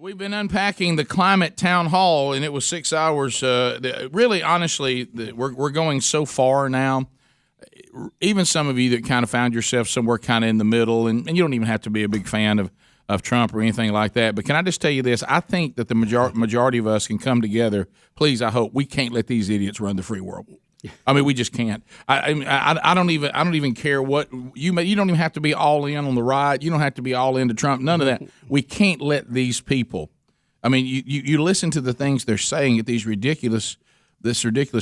We've been unpacking the climate town hall, and it was 6 hours. Really, honestly, we're going so far now. Even some of you that kind of found yourself somewhere kind of in the middle, and you don't even have to be a big fan of Trump or anything like that. But can I just tell you this? I think that the majority of us can come together. Please, I hope we can't let these idiots run the free world. I mean, we just can't. I don't even care what you don't even have to be all in on the right. You don't have to be all into Trump. None of that. We can't let these people. I mean, you listen to the things they're saying at this ridiculous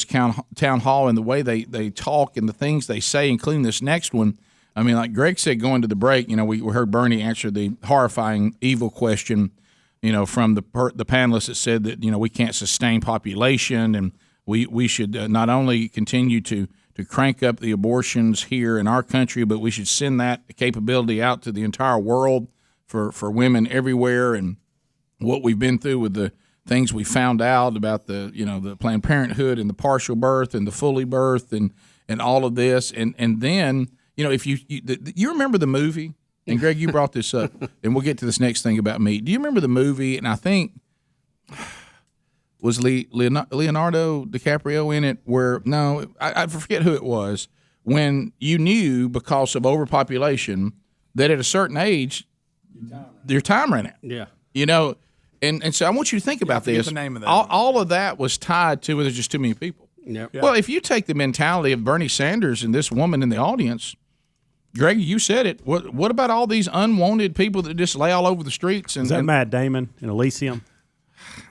town hall, and the way they talk and the things they say, including this next one. I mean, like Greg said, going to the break, we heard Bernie answer the horrifying evil question, from the panelists that said that we can't sustain population, and we should not only continue to crank up the abortions here in our country, but we should send that capability out to the entire world for women everywhere. And what we've been through with the things we found out about the Planned Parenthood and the partial birth and the fully birth and all of this, and then if you remember the movie, and Greg, you brought this up, and we'll get to this next thing about meat. Do you remember the movie? And I think was Leonardo DiCaprio in it? Where I forget who it was. When you knew because of overpopulation that at a certain age your time ran out. Yeah. And so I want you to think about this. The name of that. All of that was tied to there's just too many people. Yep. Well, if you take the mentality of Bernie Sanders and this woman in the audience, Greg, you said it. What about all these unwanted people that just lay all over the streets? Is that Matt Damon in Elysium?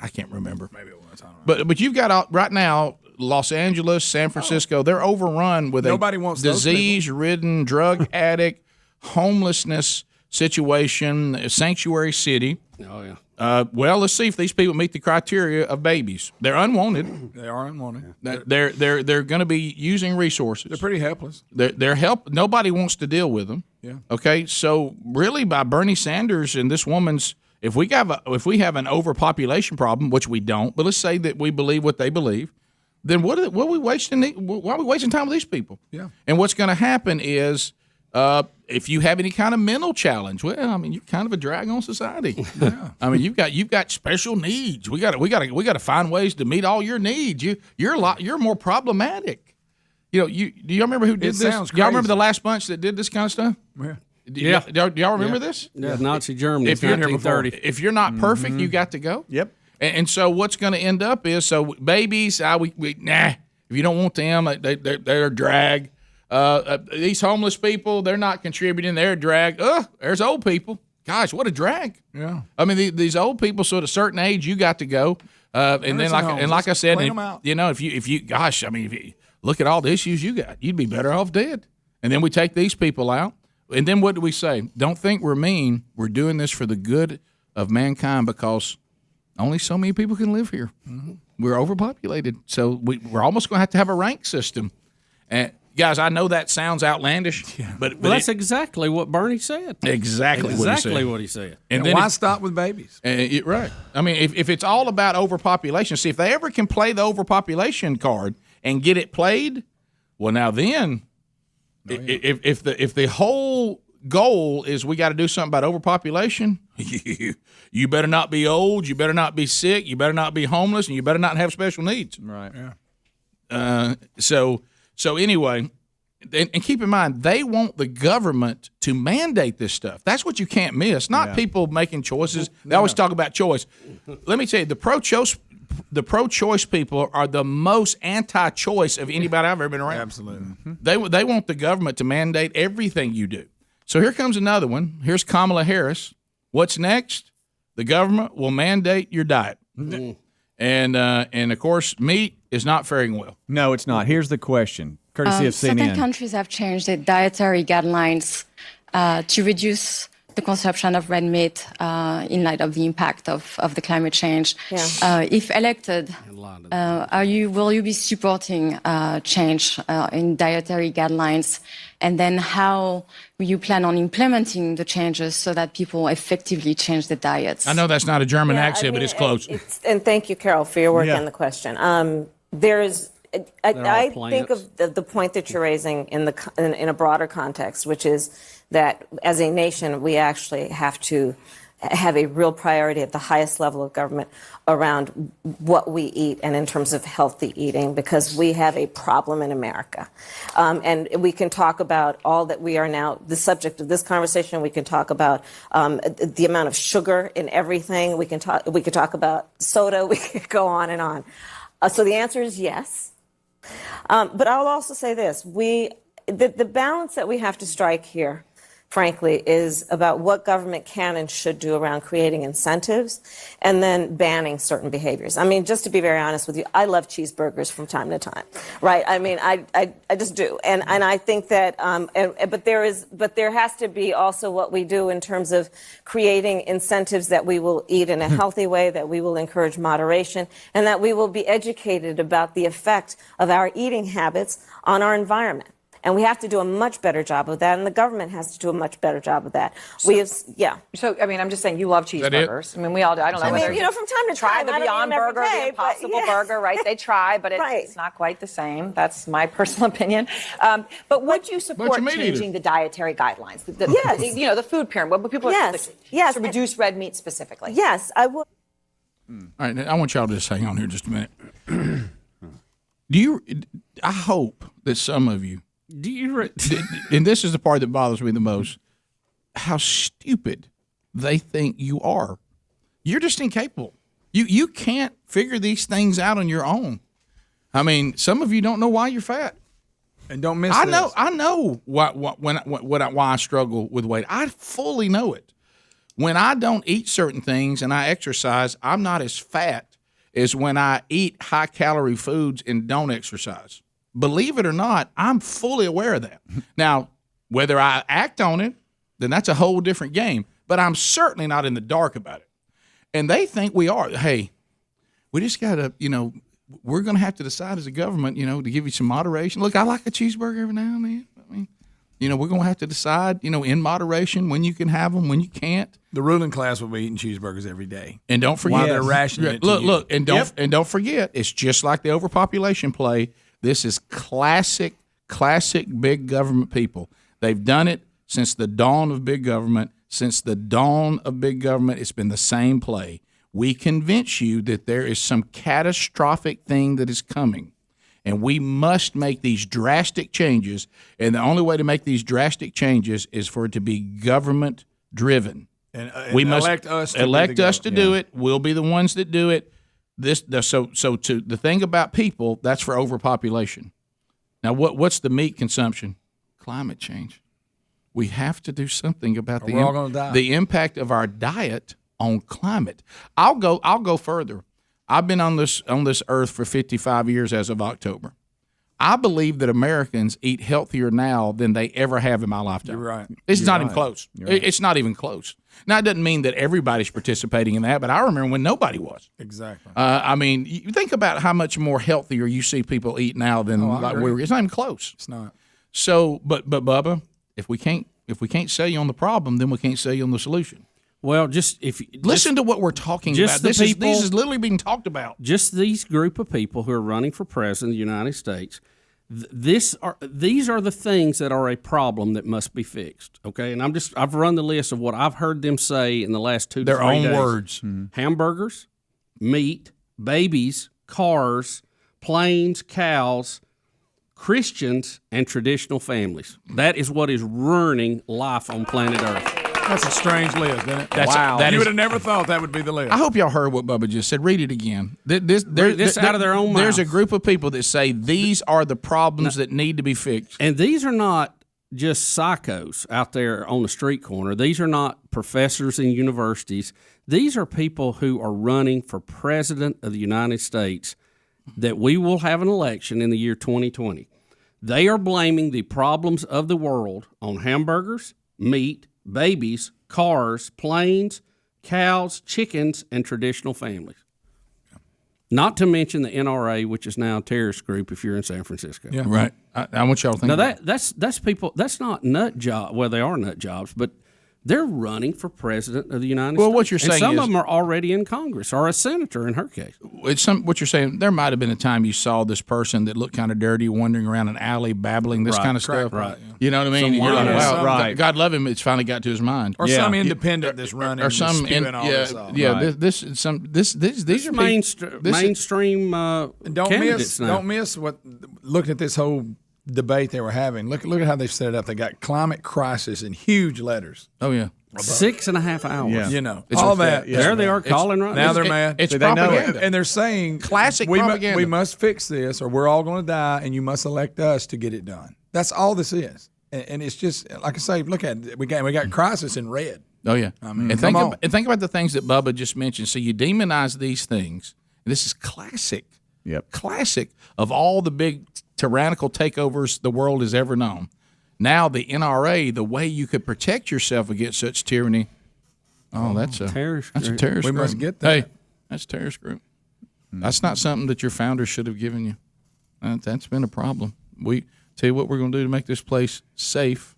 I can't remember. Maybe it was. I don't know. But you've got right now Los Angeles, San Francisco. They're overrun with Nobody wants disease-ridden, drug addict, homelessness situation, a sanctuary city. Oh yeah. Well, let's see if these people meet the criteria of babies. They're unwanted. They are unwanted. They're going to be using resources. They're pretty helpless. They're nobody wants to deal with them. Yeah. Okay. So really, by Bernie Sanders and this woman's, if we have an overpopulation problem, which we don't, but let's say that we believe what they believe, then what are we wasting? Why are we wasting time with these people? Yeah. And what's going to happen is, if you have any kind of mental challenge, well, I mean, you're kind of a drag on society. Yeah. I mean, you've got special needs. We got to find ways to meet all your needs. You're more problematic. Do y'all remember who did this? Y'all remember the last bunch that did this kind of stuff? Yeah. Do y'all remember this? Yeah, Nazi Germany. If you're 1930. If you're not perfect, you got to go. Yep. And so what's going to end up is babies. If you don't want them, they're a drag. These homeless people, they're not contributing. They're a drag. There's old people. Gosh, what a drag. Yeah. I mean, these old people, so at a certain age, you got to go. And then, like I said, if you look at all the issues you got, you'd be better off dead. And then we take these people out. And then what do we say? Don't think we're mean. We're doing this for the good of mankind because only so many people can live here. Mm-hmm. We're overpopulated. So we're almost going to have a rank system. And guys, I know that sounds outlandish, but that's exactly what Bernie said. Exactly what he said. And then why stop with babies? Right. I mean, if it's all about overpopulation, see, if they ever can play the overpopulation card and get it played, well, now then, if the whole goal is we got to do something about overpopulation, you better not be old, you better not be sick, you better not be homeless, and you better not have special needs. Right. Yeah. So anyway, and keep in mind, they want the government to mandate this stuff. That's what you can't miss. Not people making choices. They always talk about choice. Let me tell you, the pro-choice people are the most anti-choice of anybody I've ever been around. Absolutely. Mm-hmm. They want the government to mandate everything you do. So here comes another one. Here's Kamala Harris. What's next? The government will mandate your diet. Mm-hmm. And of course, meat is not faring well. No, it's not. Here's the question, courtesy of CNN. Certain countries have changed their dietary guidelines to reduce the consumption of red meat in light of the impact of the climate change. Yeah. If elected, will you be supporting change in dietary guidelines? And then how will you plan on implementing the changes so that people effectively change their diets? I know that's not a German accent, but it's close. And thank you, Carol, for your work on the question. I think of the point that you're raising in a broader context, which is that as a nation, we actually have to have a real priority at the highest level of government around what we eat and in terms of healthy eating, because we have a problem in America. And we can talk about all that we are now, the subject of this conversation. We can talk about the amount of sugar in everything. We could talk about soda. We could go on and on. So the answer is yes. But I'll also say this. The balance that we have to strike here, frankly, is about what government can and should do around creating incentives and then banning certain behaviors. I mean, just to be very honest with you, I love cheeseburgers from time to time, right? I mean, I just do. And I think that, but there has to be also what we do in terms of creating incentives that we will eat in a healthy way, that we will encourage moderation, and that we will be educated about the effect of our eating habits on our environment. And we have to do a much better job of that, and the government has to do a much better job of that. So, I mean, I'm just saying, you love cheeseburgers. I mean, we all do. I don't know whether you know, from time to try time, the I don't Beyond eat them every Burger, day, the Impossible but yes. Burger, right? They try, but it's not quite the same. That's my personal opinion. But would you support changing the dietary guidelines? Yes. You know, the food pyramid. What people Yes. to reduce red meat specifically. Yes, I would. All right, I want y'all to just hang on here just a minute. I hope that some of you, and this is the part that bothers me the most, how stupid they think you are. You're just incapable. You can't figure these things out on your own. I mean, some of you don't know why you're fat. And don't miss I this. know why I struggle with weight. I fully know it. When I don't eat certain things and I exercise, I'm not as fat as when I eat high-calorie foods and don't exercise. Believe it or not, I'm fully aware of that. Now, whether I act on it, then that's a whole different game. But I'm certainly not in the dark about it. And they think we are. Hey, we just got to, we're going to have to decide as a government, to give you some moderation. Look, I like a cheeseburger every now and then. I mean, we're going to have to decide, in moderation, when you can have them, when you can't. The ruling class will be eating cheeseburgers every day. And don't forget, while they're rationing it to you. Look, and don't forget, it's just like the overpopulation play. This is classic big government people. They've done it since the dawn of big government. Since the dawn of big government, it's been the same play. We convince you that there is some catastrophic thing that is coming, and we must make these drastic changes. And the only way to make these drastic changes is for it to be government driven. And we must elect us to do it. We'll be the ones that do it. So to the thing about people, that's for overpopulation. Now, what's the meat consumption? Climate change. We have to do something about the impact of our diet on climate. I'll go further. I've been on this earth for 55 years as of October. I believe that Americans eat healthier now than they ever have in my lifetime. You're right. It's not even close. It's not even close. Now, it doesn't mean that everybody's participating in that, but I remember when nobody was. Exactly. I mean, you think about how much more healthier you see people eat now than it's not even close. It's not. So, but Bubba, if we can't sell you on the problem, then we can't sell you on the solution. Well, listen to what we're talking about. This is literally being talked about. Just these group of people who are running for president of the United States. These are the things that are a problem that must be fixed. Okay, and I've run the list of what I've heard them say in the last 2 to 3 days. Their own words: hamburgers, meat, babies, cars, planes, cows, Christians, and traditional families. That is what is ruining life on planet Earth. That's a strange list, isn't it? Wow. You would have never thought that would be the list. I hope y'all heard what Bubba just said. Read it again. This out of their own mouth. There's a group of people that say these are the problems that need to be fixed. And these are not just psychos out there on the street corner. These are not professors in universities. These are people who are running for president of the United States, that we will have an election in the year 2020. They are blaming the problems of the world on hamburgers, meat, babies, cars, planes, cows, chickens, and traditional families. Not to mention the NRA, which is now a terrorist group if you're in San Francisco. Yeah, right. I want y'all to think. Now that's people. That's not nut job. Well, they are nut jobs, but They're running for president of the United States. Well, what you're saying and some is, of them are already in Congress or a senator in her case. What you're saying, there might have been a time you saw this person that looked kind of dirty wandering around an alley babbling this kind of stuff. Right. You know what I mean? Some You're like, liars. wow, Right. God love him. It's finally got to his mind. Or some independent that's running or some and spewing all this off. yeah. Right. These are Mainstream candidates now. Don't miss what looking at this whole debate they were having. Look at how they set it up. They got climate crisis in huge letters. Oh yeah. 6.5 hours. Yeah. You know, It's all a- that. yeah. There they are calling right Now now. they're mad. It's they know propaganda. And they're saying Classic we propaganda. we must fix this, or we're all going to die, and you must elect us to get it done. That's all this is. And it's just like I say. Look at it. We got crisis in red. Oh yeah. I mean, and come on. think about the things that Bubba just mentioned. So you demonize these things. This is classic. Yep. Classic of all the big tyrannical takeovers the world has ever known. Now the NRA, the way you could protect yourself against such tyranny. Oh, that's a terrorist That's a group. terrorist We group. must get that. Hey, that's a terrorist group. That's not something that your founders should have given you. That's been a problem. We tell you what we're going to do to make this place safe.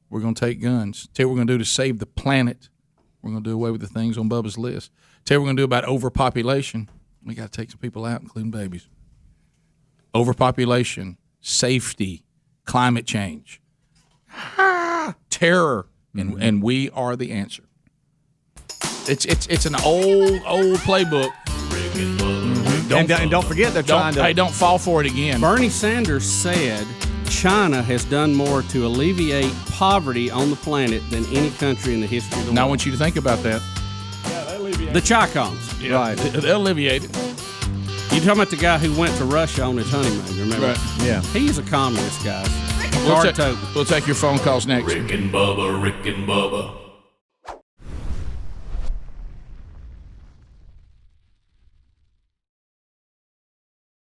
We're going to take guns. Tell you what we're going to do to save the planet. We're going to do away with the things on Bubba's list. Tell you what we're going to do about overpopulation. We got to take some people out, including babies. Overpopulation, safety, climate change, terror, and we are the answer. It's an old playbook. And don't forget they're trying to. Don't fall for it again. Bernie Sanders said China has done more to alleviate poverty on the planet than any country in the history of the Now I world. want you to think about that. The Chi-Coms. Right. They'll alleviate it. You talking about the guy who went to Russia on his honeymoon, remember? Right. Yeah. He's a communist, guys. We'll Hard total. we'll take your phone calls next. Rick and Bubba, Rick and Bubba.